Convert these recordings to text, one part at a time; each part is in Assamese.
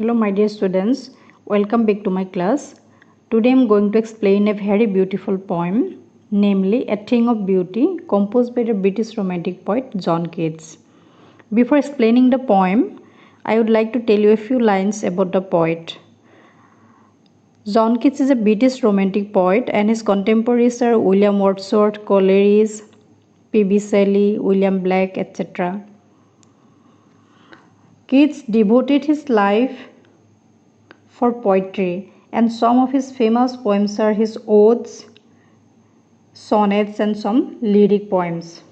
Hello my dear students, welcome back to my class. Today I am going to explain a very beautiful poem, namely A Thing of Beauty, composed by the British romantic poet John Keats. Before explaining the poem, I would like to tell you a few lines about the poet. John Keats is a British romantic poet and his contemporaries are William Wordsworth, Coleridge, P.B. Shelley, William Blake, etc. Keats devoted his life for poetry, and some of his famous poems are his odes, sonnets, and some lyric poems.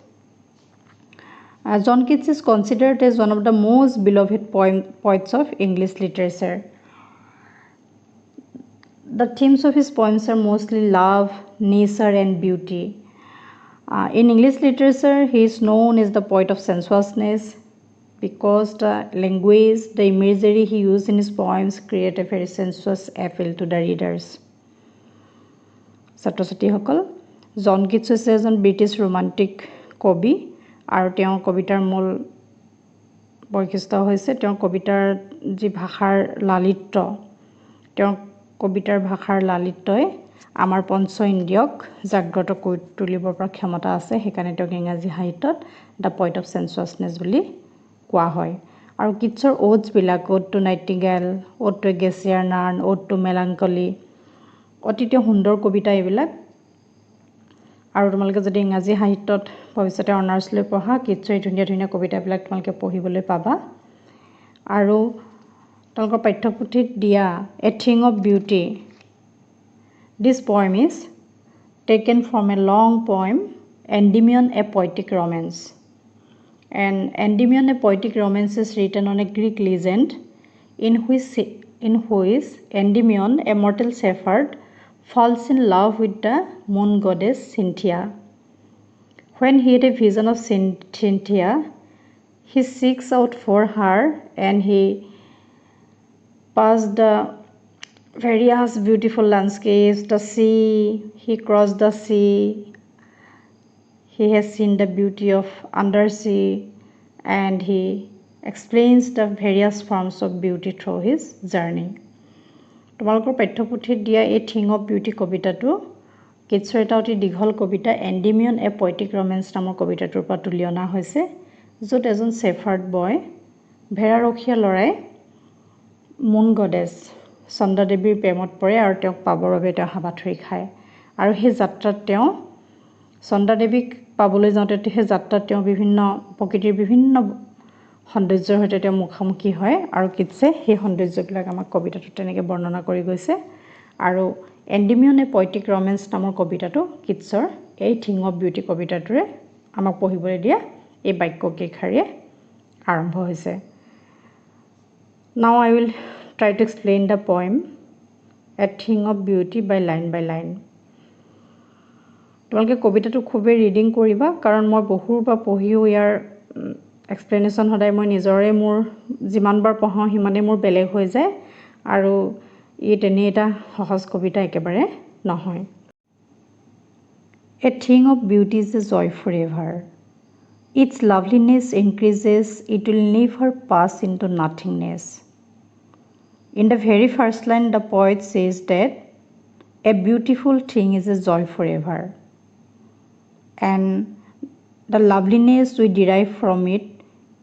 John Keats is considered as one of the most beloved poets of English literature. The themes of his poems are mostly love, nature, and beauty. In English literature, he is known as the poet of sensuousness, because the language, the imagery he used in his poems create a very sensuous appeal to the readers. ছাত্ৰ ছাত্ৰীসকল, জন কিটছ হৈছে এজন ব্ৰিটিছ ৰোমান্টিক কবি আৰু তেওঁৰ কবিতাৰ মূল বৈশিষ্ট্য হৈছে তেওঁৰ কবিতাৰ যি ভাষাৰ লালিত্য, তেওঁৰ কবিতাৰ ভাষাৰ লালিত্যই আমাৰ পঞ্চ ইন্দ্ৰিয়ক জাগ্ৰত কৰি তুলিবৰ পৰা ক্ষমতা আছে। সেইকাৰণে তেওঁক ইংৰাজী সাহিত্যত দ্য পইট অফ চেনচুৱাছনেছ বুলি কোৱা হয়। আৰু কিটছৰ ওডছবিলাক, ode to nightingale, ode to Grecian urn, ode to melancholy, অতিকৈ সুন্দৰ কবিতা এইবিলাক। আৰু তোমালোকে যদি ইংৰাজী সাহিত্যত ভৱিষ্যতে অনাৰ্ছ লৈ পঢ়া, কিটছৰ এই ধুনীয়া ধুনীয়া কবিতাবিলাক তোমালোকে পঢ়িবলৈ পাবা। আৰু তোমালোকৰ পাঠ্যপুথিত দিয়া a thing of beauty, this poem is taken from a long poem Endymion a poetic romance. And Endymion, a poetic romance, is written on a Greek legend in which Endymion, a mortal shepherd, falls in love with the moon goddess Cynthia. When he had a vision of Cynthia, he seeks out for her and he passed the various beautiful landscapes, the sea, he crossed the sea. He has seen the beauty of undersea and he explains the various forms of beauty through his journey. তোমালোকৰ পাঠ্যপুথিত দিয়া এই থিং অফ বিউটি কবিতাটো কিটছৰ এটা অতি দীঘল কবিতা এণ্ডিমিয়ন এ পয়েটিক ৰোমেন্স নামৰ কবিতাটোৰ পৰা তুলি অনা হৈছে, য'ত এজন শেফাৰ্ড বয়, ভেড়াৰখীয়া ল'ৰাই মুন গডেছ চন্দ্ৰদেৱীৰ প্ৰেমত পৰে আৰু তেওঁক পাবৰ বাবে তেওঁ হাবাথুৰি খায়। আৰু সেই যাত্ৰাত তেওঁ চন্দ্ৰদেৱীক পাবলৈ যাওঁতে সেই যাত্ৰাত তেওঁ প্ৰকৃতিৰ বিভিন্ন সৌন্দৰ্যৰ সৈতে তেওঁ মুখামুখি হয়। আৰু কিটছে সেই সৌন্দৰ্যবিলাক আমাক কবিতাটোত তেনেকৈ বৰ্ণনা কৰি গৈছে। আৰু এণ্ডিমিয়ন এ পয়েটিক ৰোমেন্স নামৰ কবিতাটো কিটছৰ এই থিং অফ বিউটি কবিতাটোৰে আমাক পঢ়িবলৈ দিয়া এই বাক্যকেইষাৰে আৰম্ভ হৈছে। Now I will try to explain the poem a thing of beauty by line. তোমালোকে কবিতাটো খুবেই ৰিডিং কৰিবা, কাৰণ মই বহুৰ পৰা পঢ়িও ইয়াৰ এক্সপ্লেনেশ্যন সদায় মই নিজৰে মোৰ যিমানবাৰ পঢ়াওঁ সিমানেই মোৰ বেলেগ হৈ যায়, আৰু ই তেনে এটা সহজ কবিতা একেবাৰে নহয়। A thing of beauty is a joy for ever, its loveliness increases, it will never pass into nothingness. In the very first line the poet says that a beautiful thing is a joy for ever, and the loveliness we derive from it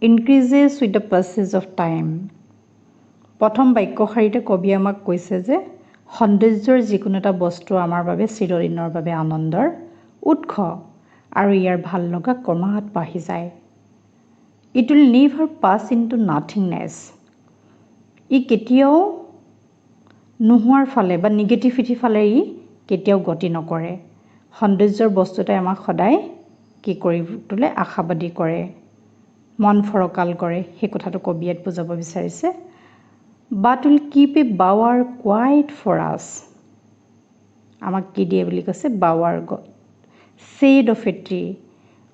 increases with the passage of time. প্ৰথম বাক্যশাৰীতে কবি আমাক কৈছে যে সৌন্দৰ্যৰ যিকোনো এটা বস্তু আমাৰ বাবে চিৰদিনৰ বাবে আনন্দৰ উৎস, আৰু ইয়াৰ ভাল লগা ক্ৰমাৎ বাঢ়ি যায়। It will never pass into nothingness, ই কেতিয়াও নোহোৱাৰ ফালে বা নিগেটিভিটিৰ ফালে ই কেতিয়াও গতি নকৰে। সৌন্দৰ্যৰ বস্তুটোৱে আমাক সদায় কি কৰি তোলে, আশাবাদী কৰে, মন ফৰকাল কৰে, সেই কথাটো কবিয়ে বুজাব বিচাৰিছে। But will keep a bower quiet for us, আমাক কি দিয়ে বুলি কৈছে, bower shade of a tree,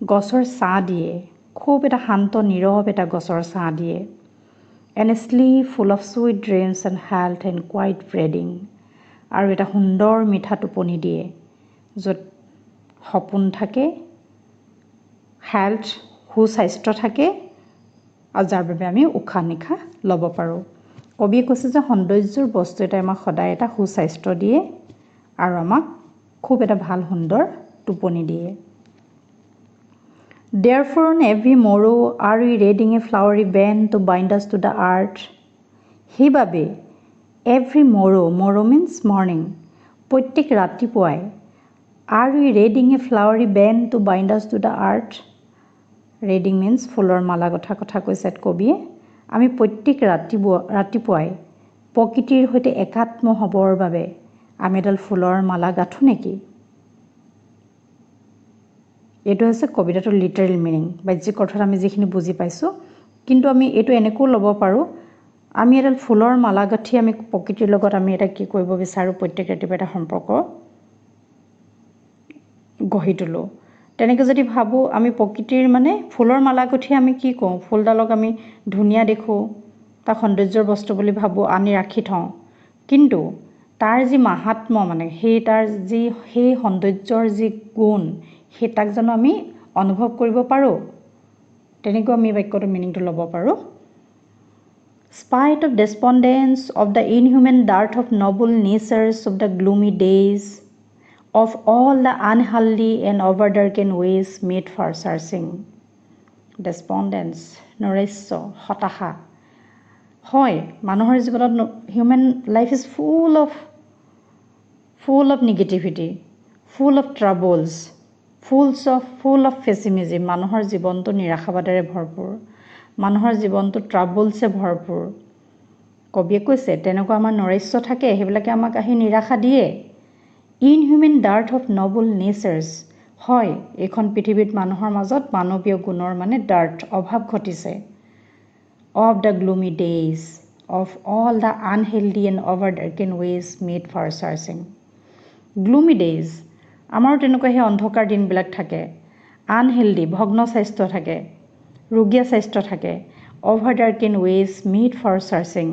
গছৰ ছাঁ দিয়ে, খুব এটা শান্ত নীৰৱ এটা গছৰ ছাঁ দিয়ে। And a sleep full of sweet dreams and health and quiet breathing, আৰু এটা সুন্দৰ মিঠা টোপনি দিয়ে, য'ত সপোন থাকে, হেল্থ সুস্বাস্থ্য থাকে, আৰু যাৰ বাবে আমি উশাহ নিশাহ ল'ব পাৰোঁ। কবিয়ে কৈছে যে সৌন্দৰ্যৰ বস্তু এটা আমাক সদায় এটা সুস্বাস্থ্য দিয়ে আৰু আমাক খুব এটা ভাল সুন্দৰ টোপনি দিয়ে। Therefore, on every morrow are we reading a flowery band to bind us to the earth. সেইবাবে every morrow means morning, প্ৰত্যেক ৰাতিপুৱাই are we reading a flowery band to bind us to the earth. Reading means ফুলৰ মালা কথা কৈছে কবিয়ে। আমি প্ৰত্যেক ৰাতিপুৱাই প্ৰকৃতিৰ সৈতে একাত্ম হ'বৰ বাবে আমি এডাল ফুলৰ মালা গাঁঠো নেকি? এইটো হৈছে কবিতাটোৰ লিটাৰেল মিনিং, বাহ্যিক অৰ্থত আমি যিখিনি বুজি পাইছোঁ। কিন্তু আমি এইটো এনেকৈও ল'ব পাৰোঁ, আমি এডাল ফুলৰ মালা গাঁঠি আমি প্ৰকৃতিৰ লগত আমি এটা কি কৰিব বিচাৰোঁ, প্ৰত্যেক ৰাতিপুৱা এটা সম্পৰ্ক গঢ়ি তোলোঁ। তেনেকৈ যদি ভাবোঁ আমি প্ৰকৃতিৰ মানে ফুলৰ মালা গাঁঠি আমি কি কওঁ, ফুলডালক আমি ধুনীয়া দেখোঁ, তাক সৌন্দৰ্যৰ বস্তু বুলি ভাবোঁ, আনি ৰাখি থওঁ। কিন্তু তাৰ যি মাহাত্ম্য মানে সেই সৌন্দৰ্যৰ যি গুণ, সেই তাক জানো আমি অনুভৱ কৰিব পাৰোঁ? তেনেকৈ আমি বাক্যটোৰ মিনিংটো ল'ব পাৰোঁ। Spite of despondence of the inhuman dearth of noble natures of the gloomy days, of all the unhealthy and overdarkened ways made for searching. Despondence, নৈৰাশ্য, হতাশা। হয়, মানুহৰ জীৱনত human life is full of negativity, full of troubles, full of pessimism. মানুহৰ জীৱনটো নিৰাশাবাদেৰে ভৰপূৰ, মানুহৰ জীৱনটো ট্ৰাবলছে ভৰপূৰ। কবিয়ে কৈছে তেনেকুৱা আমাৰ নৈৰাশ্য থাকে, সেইবিলাকে আমাক আহি নিৰাশা দিয়ে। ইনহিউমেন ডাৰ্থ অফ নবল নেচাৰ্ছ, হয় এইখন পৃথিৱীত মানুহৰ মাজত মানৱীয় গুণৰ মানে ডাৰ্থ অভাৱ ঘটিছে। Of the gloomy days, of all the unhealthy and over darkened ways made for searching. Gloomy days, আমাৰো তেনেকুৱা সেই অন্ধকাৰ দিনবিলাক থাকে। আনহেল্ডি, ভগ্ন স্বাস্থ্য থাকে, ৰোগীয়া স্বাস্থ্য থাকে। Over darkened ways made for searching.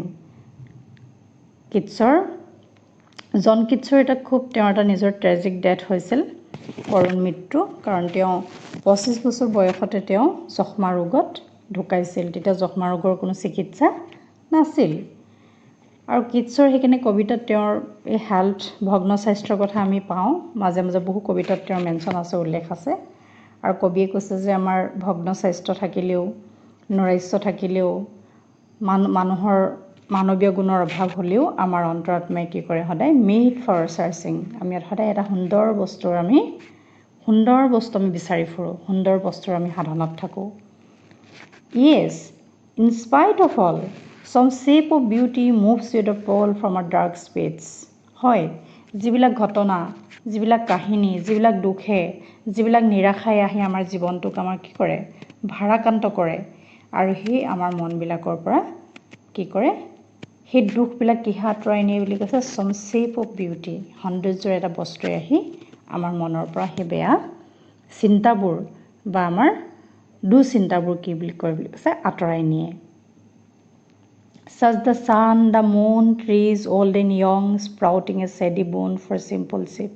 John কিটছৰ এটা তেওঁৰ এটা নিজৰ ট্ৰেজিক ডেথ হৈছিল, কৰুণ মৃত্যু। কাৰণ তেওঁ 25 বছৰ বয়সতে তেওঁ যক্ষ্মা ৰোগত ঢুকাইছিল। তেতিয়া যক্ষ্মা ৰোগৰ কোনো চিকিৎসা নাছিল। আৰু কিটছৰ সেইকাৰণে কবিতাত তেওঁৰ এই হেল্থ, ভগ্ন স্বাস্থ্যৰ কথা আমি পাওঁ। মাজে মাজে বহু কবিতাত তেওঁৰ মেনশ্যন আছে, উল্লেখ আছে। আৰু কবিয়ে কৈছে যে আমাৰ ভগ্ন স্বাস্থ্য থাকিলেও, নৈৰাশ্য থাকিলেও, মানুহৰ মানৱীয় গুণৰ অভাৱ হ'লেও আমাৰ অন্তৰাত্মাই কি কৰে সদায় মেড ফৰ চাৰ্চিং। আমি সদায় এটা সুন্দৰ বস্তু আমি বিচাৰি ফুৰোঁ, সুন্দৰ বস্তুৰ আমি সাধনাত থাকোঁ। Yes, in spite of all, some shape of beauty moves with the pole from a dark space. হয়, যিবিলাক ঘটনা, যিবিলাক কাহিনী, যিবিলাক দুখে, যিবিলাক নিৰাশাই আহি আমাৰ জীৱনটোক আমাৰ কি কৰে, ভাৰাক্ৰান্ত কৰে। আৰু সেই আমাৰ মনবিলাকৰ পৰা কি কৰে, সেই দুখবিলাক কিহে আঁতৰাই নিয়ে বুলি কৈছে, some shape of beauty, সৌন্দৰ্যৰ এটা বস্তুৱে আহি আমাৰ মনৰ পৰা সেই বেয়া চিন্তাবোৰ বা আমাৰ দুচিন্তাবোৰ কি বুলি কয় বুলি কৈছে, আঁতৰাই নিয়ে। Such the sun, the moon, trees old and young, sprouting a shady boon for simple sheep.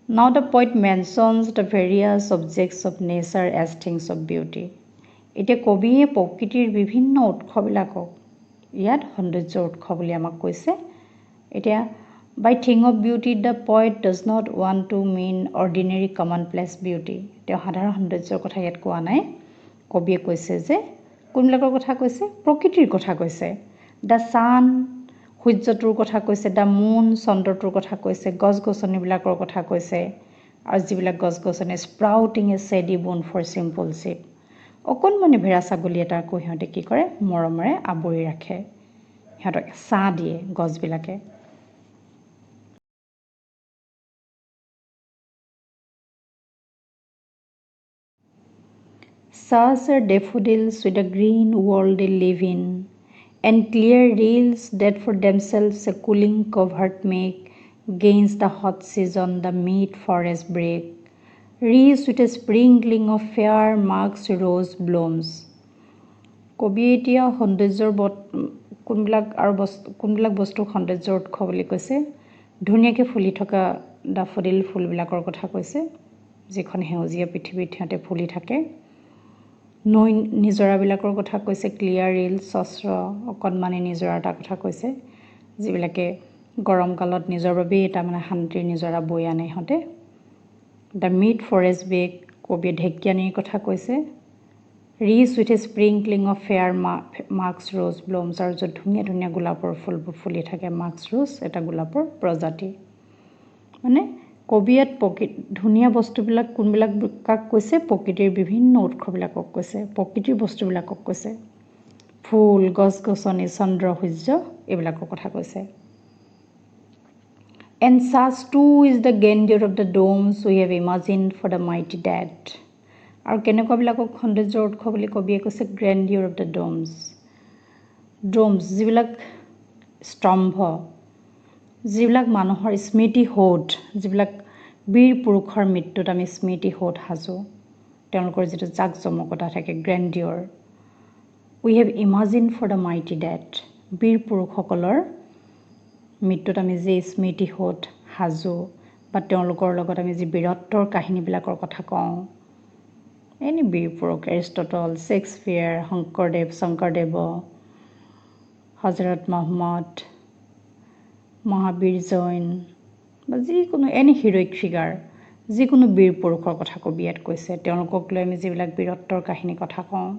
Now the poet mentions the various objects of nature as things of beauty. এতিয়া কবিয়ে প্ৰকৃতিৰ বিভিন্ন উৎসবিলাকক ইয়াত সৌন্দৰ্য উৎস বুলি আমাক কৈছে। এতিয়া by thing of beauty the poet does not want to mean ordinary commonplace beauty. তেওঁ সাধাৰণ সৌন্দৰ্যৰ কথা ইয়াত কোৱা নাই। কবিয়ে কৈছে যে কোনবিলাকৰ কথা কৈছে, প্ৰকৃতিৰ কথা কৈছে। দ্য ছান, সূৰ্যটোৰ কথা কৈছে। দ্য মুন, চন্দ্ৰটোৰ কথা কৈছে। গছ গছনিবিলাকৰ কথা কৈছে। আৰু যিবিলাক গছ গছনি স্প্ৰাউটিং এ চেডি বোন ফৰ চিম্পল চিপ, অকণমানি ভেড়া ছাগলী এটাকো সিহঁতে কি কৰে, মৰমেৰে আৱৰি ৰাখে, সিহঁতক ছাঁ দিয়ে গছবিলাকে। Such are daffodils with a green world they live in, and clear rills that for themselves a cooling covert make, gainst the hot season the mid forest break, wreathed with a sprinkling of fair marks rose blooms. কবিয়ে এতিয়া সৌন্দৰ্যৰ কোনবিলাক বস্তু সৌন্দৰ্যৰ উৎস বুলি কৈছে, ধুনীয়াকৈ ফুলি থকা ডাফোডিল ফুলবিলাকৰ কথা কৈছে, যিখন সেউজীয়া পৃথিৱীত সিহঁতে ফুলি থাকে। নৈ নিজৰাবিলাকৰ কথা কৈছে, ক্লিয়াৰ ৰিল, স্বচ্ছ অকণমানি নিজৰা এটা কথা কৈছে, যিবিলাকে গৰম কালত নিজৰ বাবেই এটা মানে শান্তিৰ নিজৰা বৈ আনে ইহঁতে। দ্য মিড ফৰেষ্ট বেগ, কবিয়ে ঢেকীয়ানীৰ কথা কৈছে। Rich with a sprinkling of fair musk rose blooms, আৰু য'ত ধুনীয়া ধুনীয়া গোলাপৰ ফুলবোৰ ফুলি থাকে। মাস্ক ৰোজ এটা গোলাপৰ প্ৰজাতি। মানে কবিয়াত ধুনীয়া বস্তুবিলাক কোনবিলাক কাক কৈছে? প্ৰকৃতিৰ বিভিন্ন উৎসবিলাকক কৈছে, প্ৰকৃতিৰ বস্তুবিলাকক কৈছে। ফুল, গছ গছনি, চন্দ্ৰ, সূৰ্য এইবিলাকৰ কথা কৈছে। And such too is the grandeur of the domes we have imagined for the mighty dead. আৰু কেনেকুৱাবিলাকক সৌন্দৰ্যৰ উৎস বুলি কবিয়ে কৈছে? গ্ৰেণ্ডিয়ৰ অফ দ্য ডোমছ। ডোমছ যিবিলাক স্তম্ভ, যিবিলাক মানুহৰ স্মৃতিসৌধ, যিবিলাক বীৰ পুৰুষৰ মৃত্যুত আমি স্মৃতিসৌধ সাজোঁ, তেওঁলোকৰ যিটো জাকজমকতা থাকে, grandeur. We have imagine for the mighty dead, বীৰ পুৰুষসকলৰ মৃত্যুত আমি যি স্মৃতিসৌধ সাজোঁ বা তেওঁলোকৰ লগত আমি যি বীৰত্বৰ কাহিনীবিলাকৰ কথা কওঁ, এনে বীৰ পুৰুষ, এৰিষ্টটল, শ্বেক্সপিয়াৰ, শংকৰদেৱ, হজৰত মহম্মদ, মহাবীৰ জৈন বা যিকোনো এনি হিৰইক ফিগাৰ, যিকোনো বীৰ পুৰুষৰ কথা কবি ইয়াত কৈছে। তেওঁলোকক লৈ আমি যিবিলাক বীৰত্বৰ কাহিনী কথা কওঁ,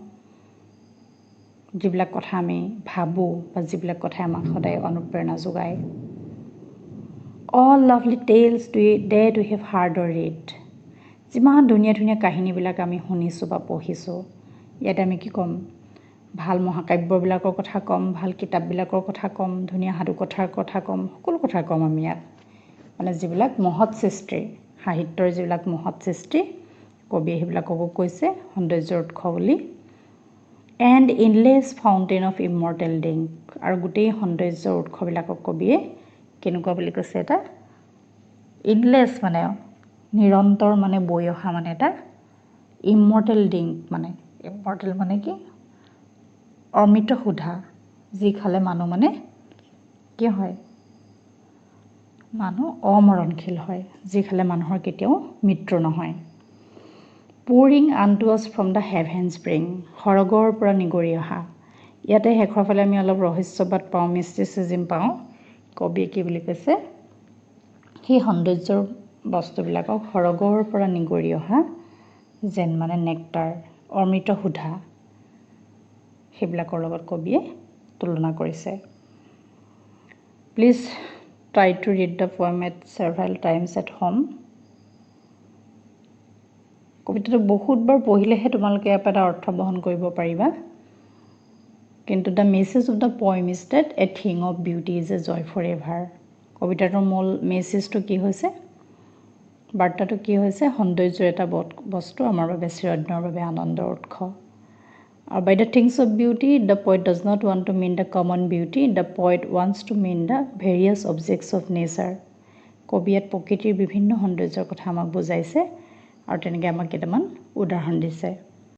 যিবিলাক কথা আমি ভাবোঁ বা যিবিলাক কথাই আমাক সদায় অনুপ্ৰেৰণা যোগায়। All lovely tales that we have heard or read, যিমান ধুনীয়া ধুনীয়া কাহিনীবিলাক আমি শুনিছোঁ বা পঢ়িছোঁ, ইয়াতে আমি কি ক'ম? ভাল মহাকাব্যবিলাকৰ কথা ক'ম, ভাল কিতাপবিলাকৰ কথা ক'ম, ধুনীয়া সাধুকথাৰ কথা ক'ম, সকলো কথা ক'ম আমি ইয়াত। মানে যিবিলাক মহৎ সৃষ্টি, সাহিত্যৰ যিবিলাক মহৎ সৃষ্টি, কবিয়ে সেইবিলাককো কৈছে সৌন্দৰ্যৰ উৎস বুলি। And endless fountain of immortal drink, আৰু গোটেই সৌন্দৰ্যৰ উৎসবিলাকক কবিয়ে কেনেকুৱা বুলি কৈছে? এটা ইনলেছ মানে নিৰন্তৰ মানে বৈ অহা মানে এটা ইমৰ্টেল ড্ৰিংক, মানে ইমৰ্টেল মানে কি? অমৃত সুধা, যি খালে মানুহ মানে কি হয়? মানুহ অমৰণশীল হয়, যি খালে মানুহৰ কেতিয়াও মৃত্যু নহয়। প'ৰিং আনটু আছ ফ্ৰম দ্য হেভেন স্প্ৰিং, সৰগৰ পৰা নিগৰি অহা। ইয়াতে শেষৰ ফালে আমি অলপ ৰহস্যবাদ পাওঁ, মিষ্টিচিজিম পাওঁ। কবিয়ে কি বুলি কৈছে? সেই সৌন্দৰ্যৰ বস্তুবিলাকক সৰগৰ পৰা নিগৰি অহা যেন মানে নেক্টাৰ, অমৃত সুধা, সেইবিলাকৰ লগত কবিয়ে তুলনা কৰিছে। Please try to read the poem at several times at home. কবিতাটো বহুতবাৰ পঢ়িলেহে তোমালোকে ইয়াৰ পৰা এটা অৰ্থ বহন কৰিব পাৰিবা। কিন্তু the message of the poem is that a thing of beauty is a joy for ever. কবিতাটোৰ মূল মেছেজটো কি হৈছে? বাৰ্তাটো কি হৈছে? সৌন্দৰ্যৰ এটা বস্তু আমাৰ বাবে চিৰদিনৰ বাবে আনন্দৰ উৎস। আৰু by the things of beauty the poet does not want to mean the common beauty, the poet wants to mean the various objects of nature. কবি ইয়াত প্ৰকৃতিৰ বিভিন্ন সৌন্দৰ্যৰ কথা আমাক বুজাইছে আৰু তেনেকৈ আমাক কেইটামান উদাহৰণ দিছে।